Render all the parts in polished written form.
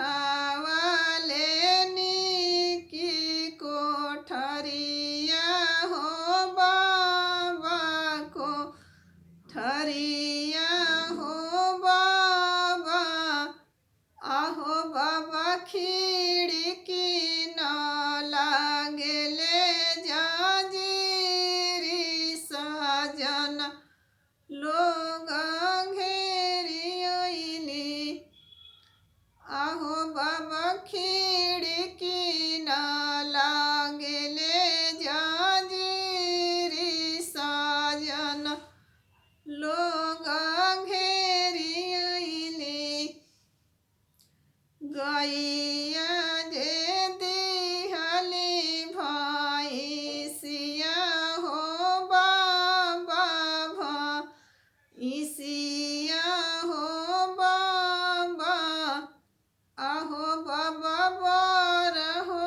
बढ़ावले की कोठरिया हो बाबा को ठरिया हो बाबा। आहो बाबा खिड़की न लागले जाजीरी सजन लोग घेरी अइली। आहो बाबा खिड़की न लागले जाजीरी सजन लोग घेरी अइली। गैया जे दिहली भैंसिया हो बाबा भैंसिया हो बाबा। आहो बाबा बर हो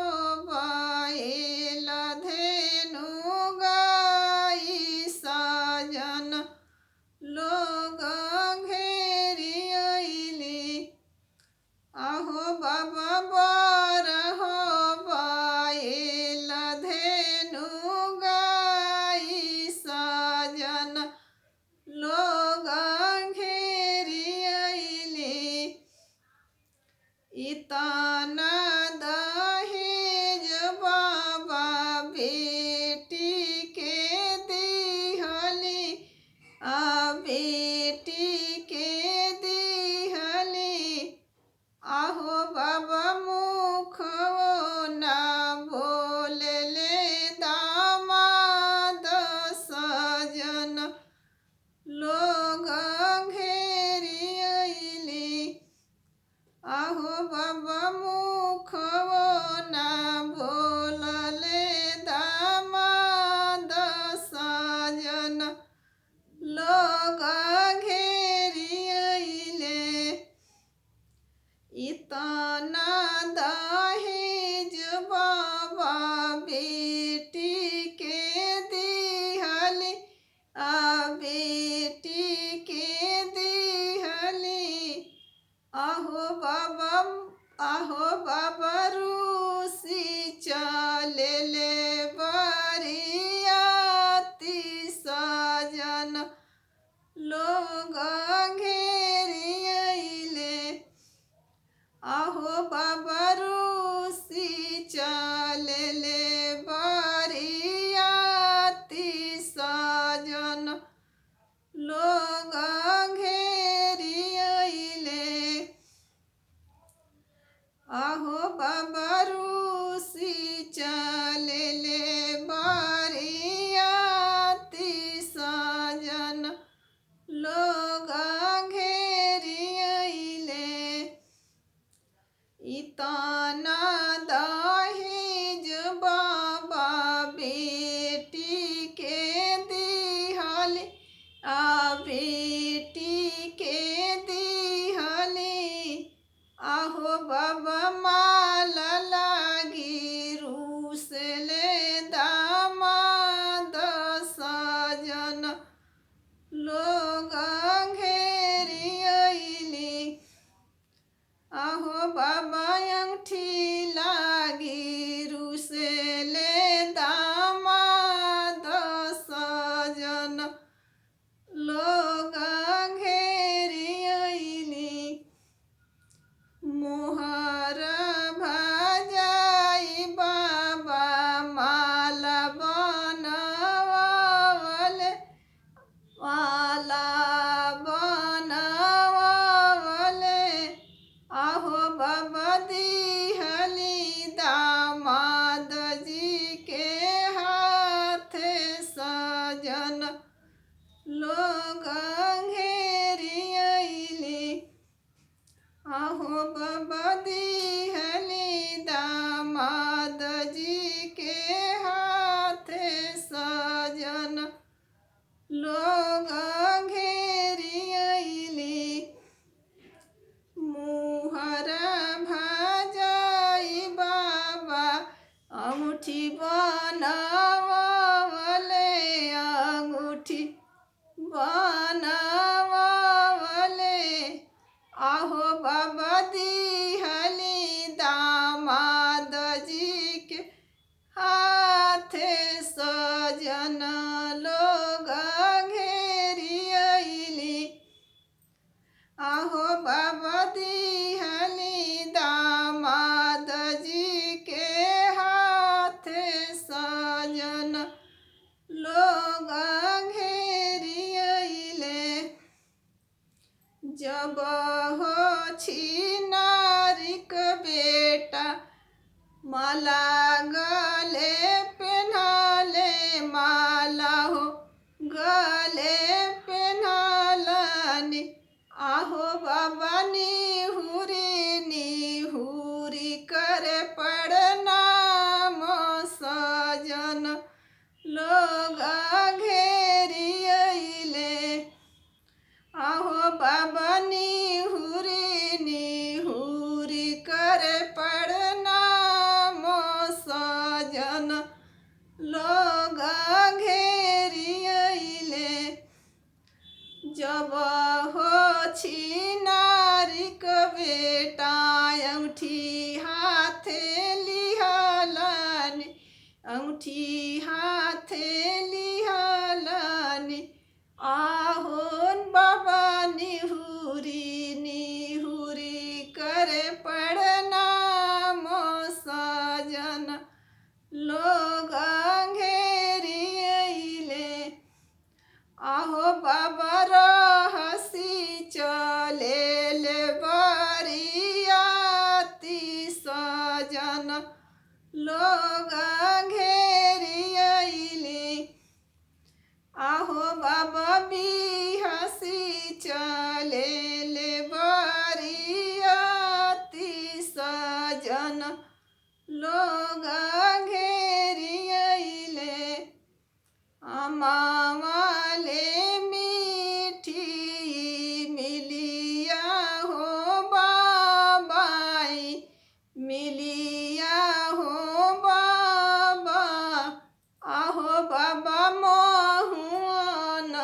बैल धेनु गाई सजन लोग घेरी अइली। आहो बाबा बर हो बैल धेनु गाई सजन लोग घेरी अइली। इतना दहेज बाबा बेटी के दिहली बेटी के दिहली। आहो बाबा मुखवो न बोलले दामाद सजन लोग घेरी अइली। आहो बाबा मुखवो न बोलले दामाद सजन लोग घेरी अइले। इतना दहेज बाबा बेटी के दिहली बेटी के दिहली। आहो बाबा रूसी चलले बरियाती सजन लोग घेरी अइले। आहो बाबा रूसी चलले बरियाती सजन लोग घेरी अइले। आहो बाबा रूसी चलले बरियाती सजन लोग घेरी अइले। इतना दहेज बाबा बेटी के दिहली बेटी के दिहली। आहो बाबा माल लागी रूसले दामाद सजन लोग घेरी अइली। आहो बाबा अंगठी लागी रूसले दामाद सजन लोग घेरी अइली। मोहर भजाई बाबा माल बनवावले माला बनवावले। आहो बाबा दीह माला गले पेन्हाले माला हो गले पेन्हालानी आहो बाबा निहुरी करे प्रणाम सजन लोग घेरी अइले आहो बाबा निहुरी करे प्रणाम सजन लोग घेरी अइले जब हो छिनारिक बेटा अंगूठी हाथे लिहलानी अंगूठी हाथे लिहलानी आहोन बाबा निहुरी करे प्रणाम सजन लोग घेरी अइले आहो बाबा रहसी चलेले बरियाती सजन लोग घेरी अइले आहो बाबा बिहसी चलेले बरियाती सजन लोग घेरी अइले अमावाले मीठी मिलिया हो बाबाई मिलिया हो बाबा आहो बाबा मोहुन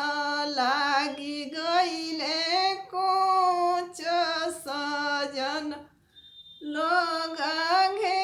लागी गइले कोच सजन लोग घे